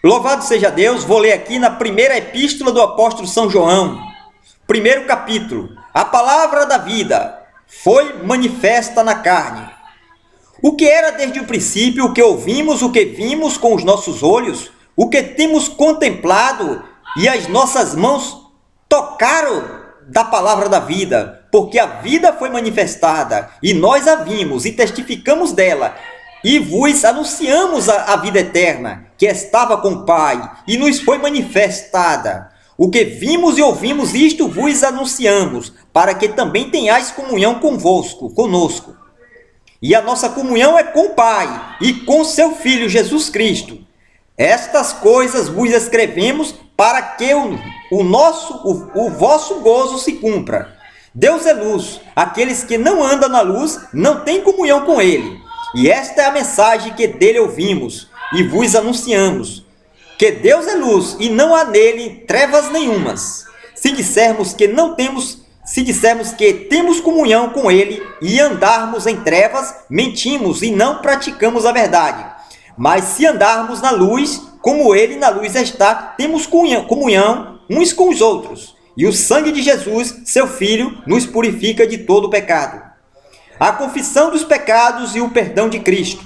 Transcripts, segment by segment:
Louvado seja Deus, vou ler aqui na primeira epístola do apóstolo São João, primeiro capítulo. A palavra da vida foi manifesta na carne. O que era desde o princípio, o que ouvimos, o que vimos com os nossos olhos, o que temos contemplado e as nossas mãos tocaram da palavra da vida, porque a vida foi manifestada e nós a vimos e testificamos dela. E vos anunciamos a vida eterna, que estava com o Pai, e nos foi manifestada. O que vimos e ouvimos, isto vos anunciamos, para que também tenhais comunhão conosco. E a nossa comunhão é com o Pai e com seu Filho Jesus Cristo. Estas coisas vos escrevemos para que o vosso gozo se cumpra. Deus é luz, aqueles que não andam na luz não têm comunhão com ele. E esta é a mensagem que dele ouvimos e vos anunciamos, que Deus é luz e não há nele trevas nenhumas. Se dissermos que temos comunhão com ele e andarmos em trevas, mentimos e não praticamos a verdade. Mas se andarmos na luz, como ele na luz está, temos comunhão uns com os outros. E o sangue de Jesus, seu Filho, nos purifica de todo pecado. A confissão dos pecados e o perdão de Cristo.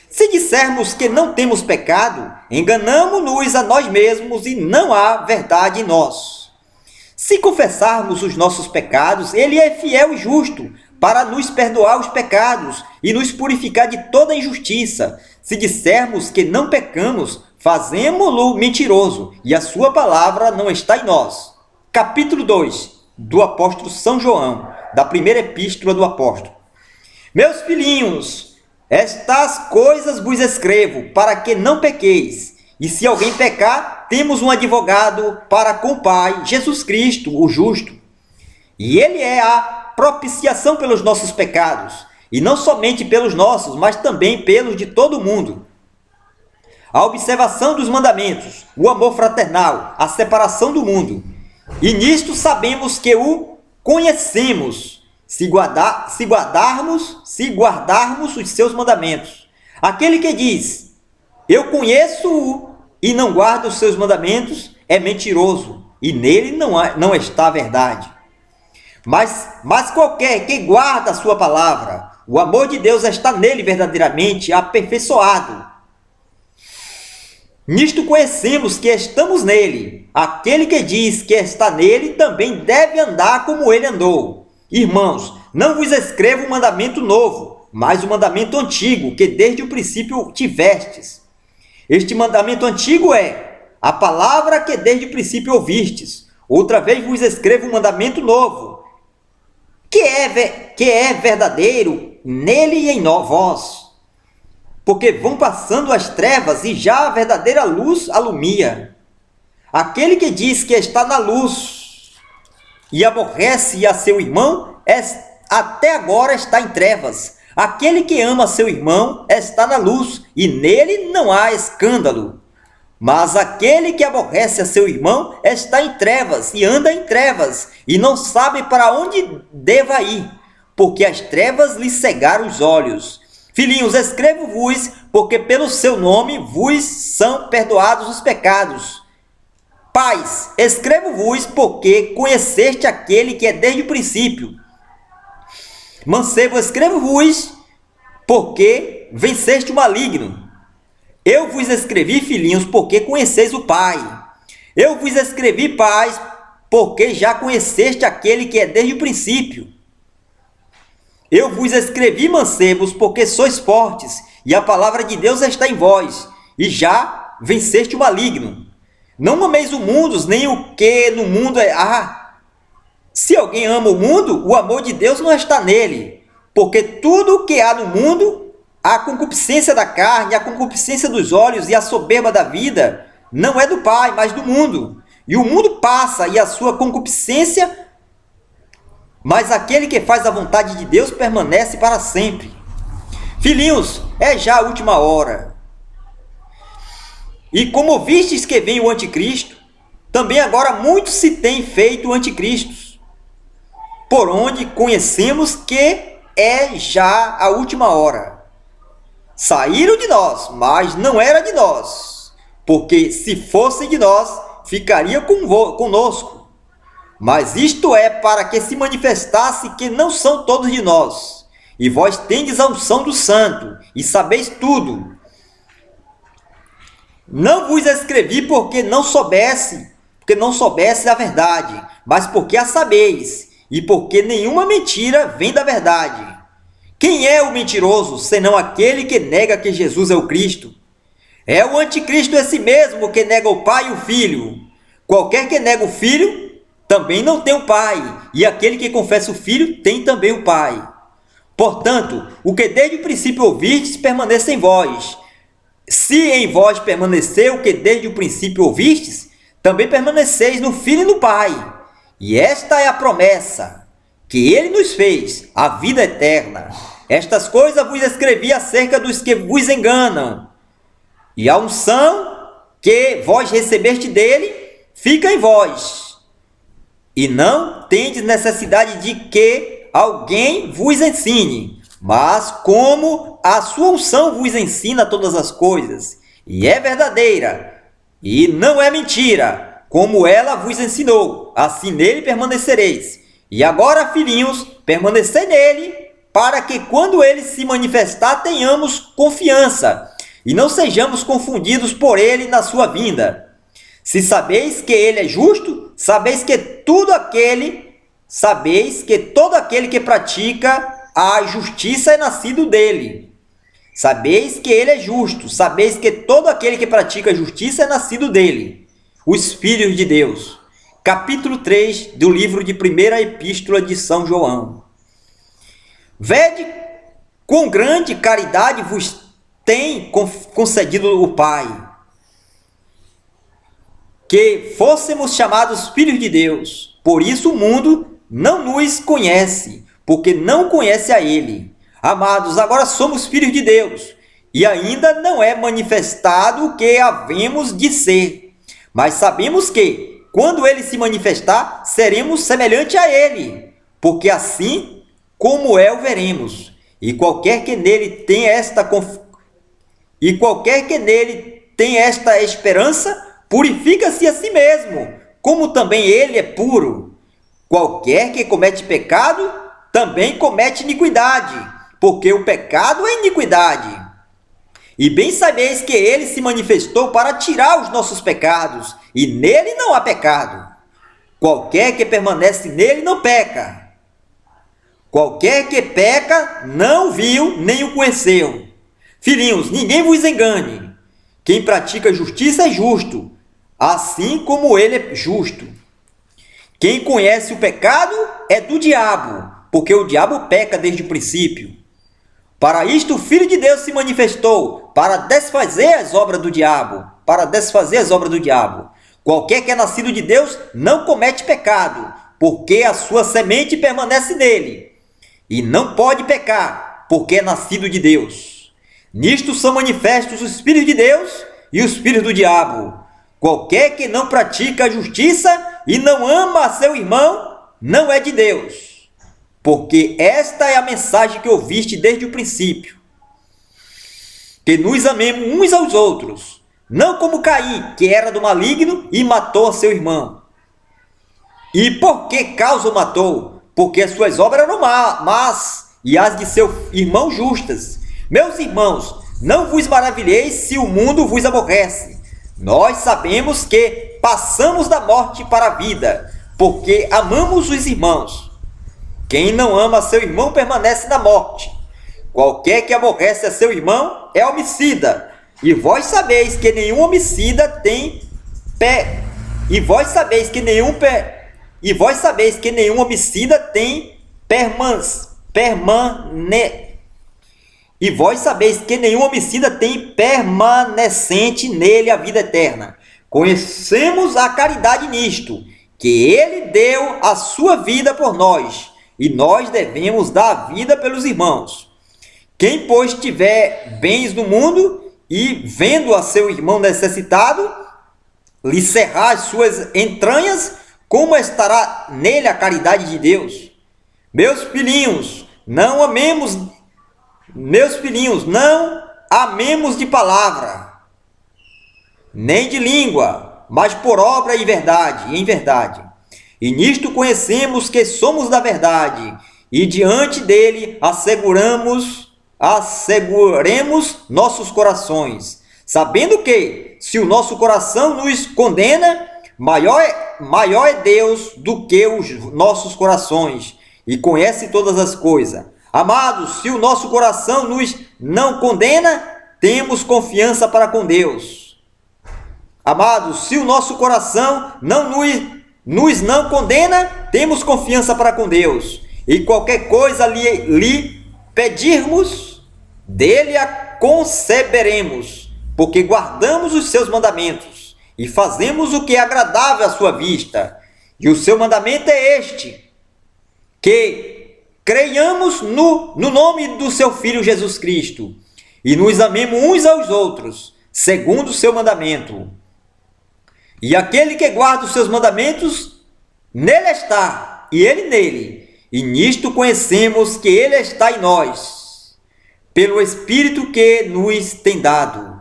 Se dissermos que não temos pecado, enganamo-nos a nós mesmos e não há verdade em nós. Se confessarmos os nossos pecados, ele é fiel e justo para nos perdoar os pecados e nos purificar de toda injustiça. Se dissermos que não pecamos, fazemo-lo mentiroso e a sua palavra não está em nós. Capítulo 2 do apóstolo São João, da primeira epístola do apóstolo. Meus filhinhos, estas coisas vos escrevo, para que não pequeis. E se alguém pecar, temos um advogado para com o Pai, Jesus Cristo, o justo. E ele é a propiciação pelos nossos pecados, e não somente pelos nossos, mas também pelos de todo mundo. A observação dos mandamentos, o amor fraternal, a separação do mundo. E nisto sabemos que o conhecemos, se guardarmos os seus mandamentos. Aquele que diz, eu conheço-o e não guarda os seus mandamentos, é mentiroso, e nele não está a verdade. Mas qualquer que guarda a sua palavra, o amor de Deus está nele verdadeiramente aperfeiçoado. Nisto conhecemos que estamos nele. Aquele que diz que está nele também deve andar como ele andou. Irmãos, não vos escrevo um mandamento novo, mas um mandamento antigo, que desde o princípio tivestes. Este mandamento antigo é a palavra que desde o princípio ouvistes. Outra vez vos escrevo um mandamento novo, que é verdadeiro nele e em vós. Porque vão passando as trevas e já a verdadeira luz alumia. Aquele que diz que está na luz e aborrece a seu irmão, até agora está em trevas. Aquele que ama seu irmão está na luz, e nele não há escândalo. Mas aquele que aborrece a seu irmão está em trevas, e anda em trevas, e não sabe para onde deva ir, porque as trevas lhe cegaram os olhos. Filhinhos, escrevo-vos, porque pelo seu nome vos são perdoados os pecados. Pais, escrevo-vos porque conheceste aquele que é desde o princípio. Mancebo, escrevo-vos porque venceste o maligno. Eu vos escrevi, filhinhos, porque conheceis o Pai. Eu vos escrevi, pais, porque já conheceste aquele que é desde o princípio. Eu vos escrevi, mancebos, porque sois fortes, e a palavra de Deus está em vós, e já venceste o maligno. Não ameis o mundo, nem o que no mundo é. Se alguém ama o mundo, o amor de Deus não está nele. Porque tudo o que há no mundo, a concupiscência da carne, a concupiscência dos olhos e a soberba da vida, não é do Pai, mas do mundo. E o mundo passa e a sua concupiscência, mas aquele que faz a vontade de Deus permanece para sempre. Filhinhos, é já a última hora. E como vistes que vem o anticristo, também agora muitos se têm feito anticristos, por onde conhecemos que é já a última hora. Saíram de nós, mas não era de nós. porque se fossem de nós, ficaria conosco. Mas isto é para que se manifestasse que não são todos de nós. E vós tendes a unção do Santo, e sabeis tudo. Não vos escrevi porque não soubesse a verdade, mas porque a sabeis, e porque nenhuma mentira vem da verdade. Quem é o mentiroso, senão aquele que nega que Jesus é o Cristo? É o anticristo esse mesmo que nega o Pai e o Filho. Qualquer que nega o Filho, também não tem o Pai, e aquele que confessa o Filho, tem também o Pai. Portanto, o que desde o princípio ouvistes, permaneça em vós. Se em vós permanecer o que desde o princípio ouvistes, também permaneceis no Filho e no Pai. E esta é a promessa que ele nos fez, a vida eterna. Estas coisas vos escrevi acerca dos que vos enganam. E a unção que vós recebeste dele fica em vós. E não tendes necessidade de que alguém vos ensine, mas como a sua unção vos ensina todas as coisas, e é verdadeira, e não é mentira, como ela vos ensinou, assim nele permanecereis. E agora, filhinhos, permanecei nele, para que quando ele se manifestar tenhamos confiança, e não sejamos confundidos por ele na sua vinda. Se sabeis que ele é justo, sabeis que todo aquele que pratica a justiça é nascido dele. Sabeis que ele é justo, sabeis que todo aquele que pratica a justiça é nascido dele. Os filhos de Deus. Capítulo 3 do livro de 1ª Epístola de São João. Vede quão grande caridade vos tem concedido o Pai, que fôssemos chamados filhos de Deus. Por isso o mundo não nos conhece, porque não conhece a Ele. Amados, agora somos filhos de Deus, e ainda não é manifestado o que havemos de ser. Mas sabemos que, quando Ele se manifestar, seremos semelhante a Ele, porque assim como é o veremos. E qualquer que nele tenha esta esperança, purifica-se a si mesmo, como também ele é puro. Qualquer que comete pecado, também comete iniquidade, porque o pecado é iniquidade. E bem sabeis que ele se manifestou para tirar os nossos pecados, e nele não há pecado. Qualquer que permanece nele não peca. Qualquer que peca não viu nem o conheceu. Filhinhos, ninguém vos engane. Quem pratica justiça é justo, assim como ele é justo. Quem conhece o pecado é do diabo, porque o diabo peca desde o princípio. Para isto o Filho de Deus se manifestou, para desfazer as obras do diabo. Qualquer que é nascido de Deus não comete pecado, porque a sua semente permanece nele. E não pode pecar, porque é nascido de Deus. Nisto são manifestos os filhos de Deus e os filhos do diabo. Qualquer que não pratica a justiça e não ama a seu irmão, não é de Deus. Porque esta é a mensagem que ouviste desde o princípio. Que nos amemos uns aos outros, não como Caim, que era do maligno e matou a seu irmão. E por que causa o matou? Porque as suas obras eram más e as de seu irmão justas. Meus irmãos, não vos maravilheis se o mundo vos aborrece. Nós sabemos que passamos da morte para a vida, porque amamos os irmãos. Quem não ama seu irmão permanece na morte. Qualquer que aborrece a seu irmão é homicida. E vós sabeis que nenhum homicida tem permanecente nele a vida eterna. Conhecemos a caridade nisto, que ele deu a sua vida por nós, e nós devemos dar a vida pelos irmãos. Quem, pois, tiver bens no mundo e, vendo a seu irmão necessitado, lhe cerrar as suas entranhas, como estará nele a caridade de Deus? Meus filhinhos, não amemos de palavra, nem de língua, mas por obra e verdade, em verdade. E nisto conhecemos que somos da verdade, e diante dele asseguremos nossos corações, sabendo que, se o nosso coração nos condena, maior é Deus do que os nossos corações, e conhece todas as coisas. Amados, se o nosso coração nos não condena, temos confiança para com Deus. Amados, se o nosso coração nos não condena, temos confiança para com Deus. E qualquer coisa lhe pedirmos, dele a conceberemos, porque guardamos os seus mandamentos e fazemos o que é agradável à sua vista. E o seu mandamento é este, que creiamos no nome do seu Filho Jesus Cristo e nos amemos uns aos outros, segundo o seu mandamento. E aquele que guarda os seus mandamentos, nele está, e ele nele. E nisto conhecemos que ele está em nós, pelo Espírito que nos tem dado.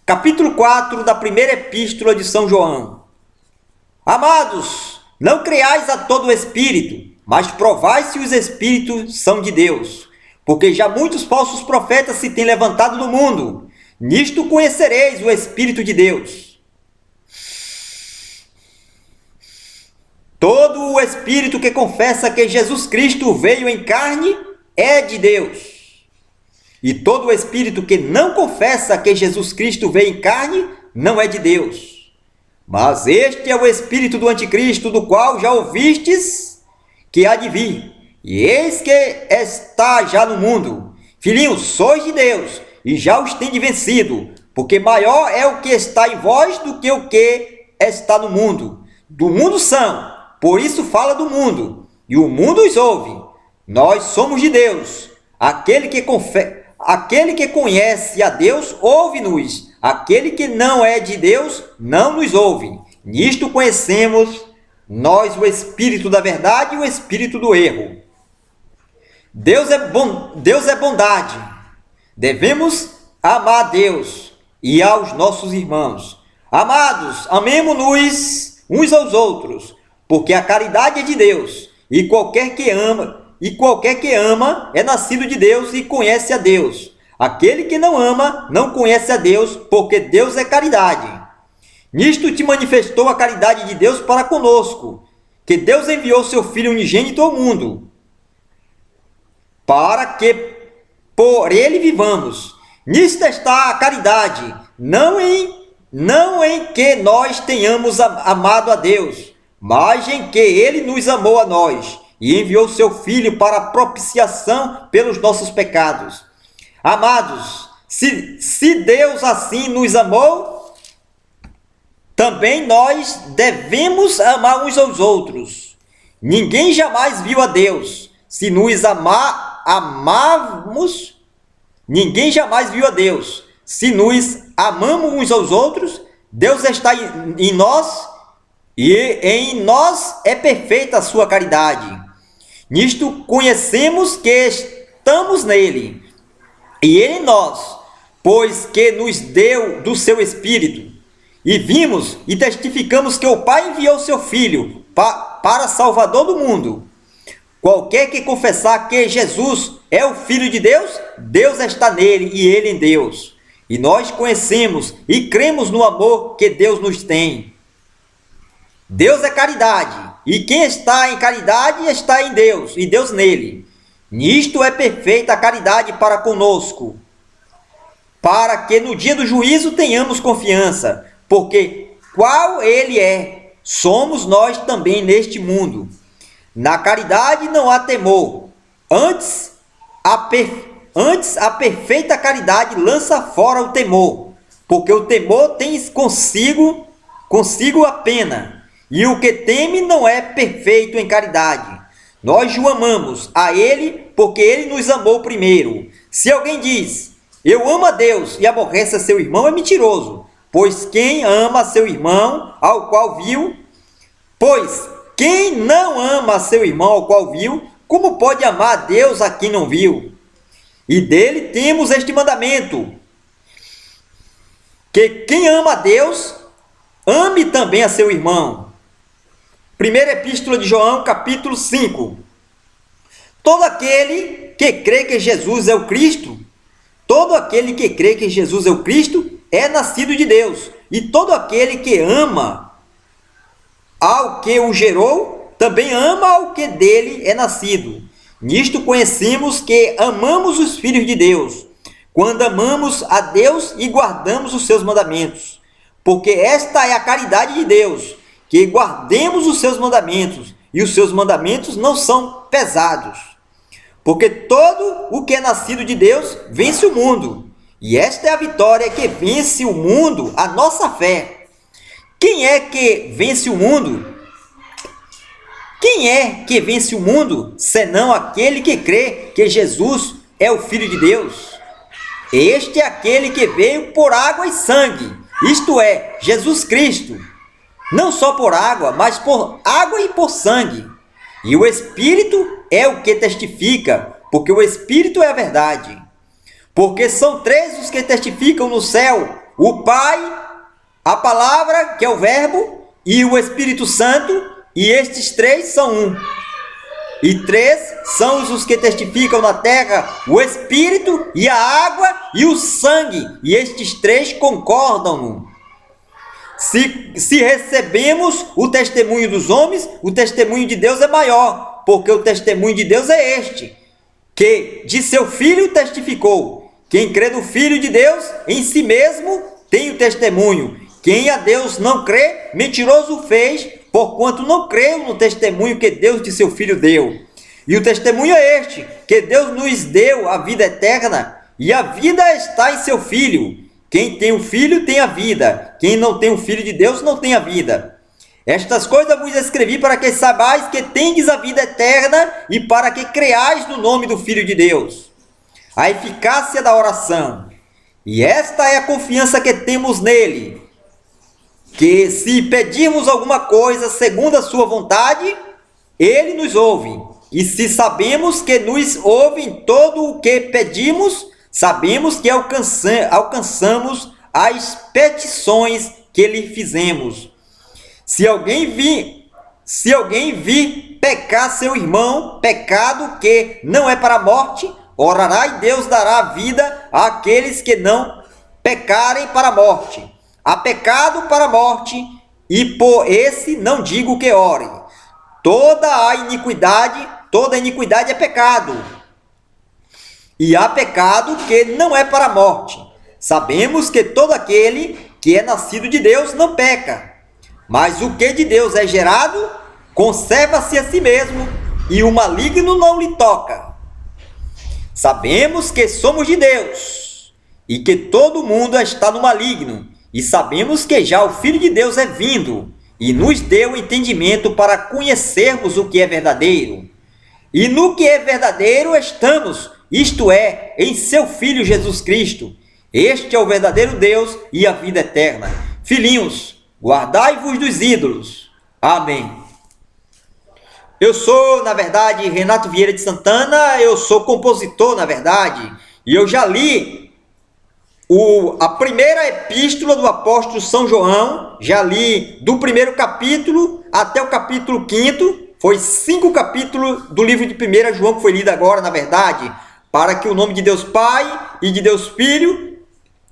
Capítulo 4 da primeira epístola de São João. Amados, não creais a todo o Espírito, mas provai se os Espíritos são de Deus, porque já muitos falsos profetas se têm levantado no mundo. Nisto conhecereis o Espírito de Deus. Todo o Espírito que confessa que Jesus Cristo veio em carne é de Deus. E todo o Espírito que não confessa que Jesus Cristo veio em carne não é de Deus. Mas este é o Espírito do Anticristo, do qual já ouvistes que há de vir. E eis que está já no mundo. Filhinhos, sois de Deus, e já os tendes vencido, porque maior é o que está em vós do que o que está no mundo. Do mundo são, por isso fala do mundo, e o mundo os ouve. Nós somos de Deus. Aquele que conhece a Deus, ouve-nos. Aquele que não é de Deus, não nos ouve. Nisto conhecemos nós o Espírito da verdade e o Espírito do erro. Deus é bondade. Devemos amar a Deus e aos nossos irmãos. Amados, amemo-nos uns aos outros, porque a caridade é de Deus, e qualquer que ama é nascido de Deus e conhece a Deus. Aquele que não ama não conhece a Deus, porque Deus é caridade. Nisto te manifestou a caridade de Deus para conosco, que Deus enviou seu Filho unigênito ao mundo, para que por ele vivamos. Nisto está a caridade, não em que nós tenhamos amado a Deus, mas em que ele nos amou a nós e enviou seu Filho para a propiciação pelos nossos pecados. Amados, se Deus assim nos amou, também nós devemos amar uns aos outros. Ninguém jamais viu a Deus. Se nos amarmos, ninguém jamais viu a Deus. Se nos amamos uns aos outros, Deus está em nós, e em nós é perfeita a sua caridade. Nisto conhecemos que estamos nele, e ele em nós, pois que nos deu do seu Espírito. E vimos e testificamos que o Pai enviou seu Filho para Salvador do mundo. Qualquer que confessar que Jesus é o Filho de Deus, Deus está nele e ele em Deus. E nós conhecemos e cremos no amor que Deus nos tem. Deus é caridade, e quem está em caridade está em Deus, e Deus nele. Nisto é perfeita a caridade para conosco, para que no dia do juízo tenhamos confiança, porque qual ele é, somos nós também neste mundo. Na caridade não há temor, antes a perfeita caridade lança fora o temor, porque o temor tem consigo a pena. E o que teme não é perfeito em caridade. Nós o amamos a ele porque ele nos amou primeiro. Se alguém diz, eu amo a Deus e aborrece a seu irmão, é mentiroso. Pois quem ama seu irmão, ao qual viu, pois quem não ama seu irmão ao qual viu, como pode amar a Deus a quem não viu? E dele temos este mandamento: que quem ama a Deus, ame também a seu irmão. Primeira Epístola de João, capítulo 5. Todo aquele que crê que Jesus é o Cristo, todo aquele que crê que Jesus é o Cristo é nascido de Deus. E todo aquele que ama ao que o gerou, também ama ao que dele é nascido. Nisto conhecemos que amamos os filhos de Deus, quando amamos a Deus e guardamos os seus mandamentos. Porque esta é a caridade de Deus, que guardemos os seus mandamentos, e os seus mandamentos não são pesados. Porque todo o que é nascido de Deus vence o mundo. E esta é a vitória que vence o mundo, a nossa fé. Quem é que vence o mundo? Quem é que vence o mundo, senão aquele que crê que Jesus é o Filho de Deus? Este é aquele que veio por água e sangue, isto é, Jesus Cristo. Não só por água, mas por água e por sangue. E o Espírito é o que testifica, porque o Espírito é a verdade. Porque são três os que testificam no céu: o Pai, a Palavra, que é o Verbo, e o Espírito Santo, e estes três são um. E três são os que testificam na terra: o Espírito, e a água, e o sangue, e estes três concordam. Se recebemos o testemunho dos homens, o testemunho de Deus é maior, porque o testemunho de Deus é este, que de seu Filho testificou. Quem crê no Filho de Deus, em si mesmo tem o testemunho. Quem a Deus não crê, mentiroso fez, porquanto não creu no testemunho que Deus de seu Filho deu. E o testemunho é este, que Deus nos deu a vida eterna, e a vida está em seu Filho. Quem tem o Filho tem a vida. Quem não tem o Filho de Deus não tem a vida. Estas coisas vos escrevi para que saibais que tendes a vida eterna e para que creais no nome do Filho de Deus. A eficácia da oração. E esta é a confiança que temos nele, que se pedirmos alguma coisa segundo a sua vontade, ele nos ouve. E se sabemos que nos ouve em todo o que pedimos, sabemos que alcançamos as petições que lhe fizemos. Se alguém vir pecar seu irmão, pecado que não é para a morte, orará e Deus dará vida àqueles que não pecarem para a morte. Há pecado para a morte, e por esse não digo que ore. Toda iniquidade é pecado. E há pecado que não é para a morte. Sabemos que todo aquele que é nascido de Deus não peca. Mas o que de Deus é gerado, conserva-se a si mesmo, e o maligno não lhe toca. Sabemos que somos de Deus, e que todo mundo está no maligno. E sabemos que já o Filho de Deus é vindo, e nos deu entendimento para conhecermos o que é verdadeiro. E no que é verdadeiro estamos, isto é, em seu Filho Jesus Cristo. Este é o verdadeiro Deus e a vida eterna. Filhinhos, guardai-vos dos ídolos. Amém. Eu sou, na verdade, Renato Vieira de Santana, eu sou compositor, na verdade, e eu já li a primeira epístola do apóstolo São João, já li do primeiro capítulo até o capítulo 5º, foi 5 capítulos do livro de 1 João que foi lido agora, na verdade, para que o nome de Deus Pai e de Deus Filho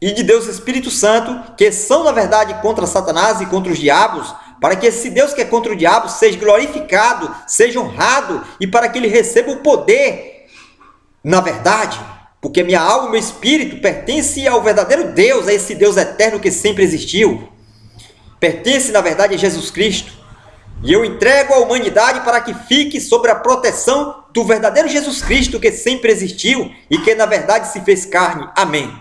e de Deus Espírito Santo, que são, na verdade, contra Satanás e contra os diabos, para que esse Deus que é contra o diabo seja glorificado, seja honrado, e para que ele receba o poder, na verdade, porque minha alma e meu espírito pertencem ao verdadeiro Deus, a esse Deus eterno que sempre existiu. Pertence, na verdade, a Jesus Cristo. E eu entrego a humanidade para que fique sob a proteção do verdadeiro Jesus Cristo que sempre existiu e que, na verdade, se fez carne. Amém.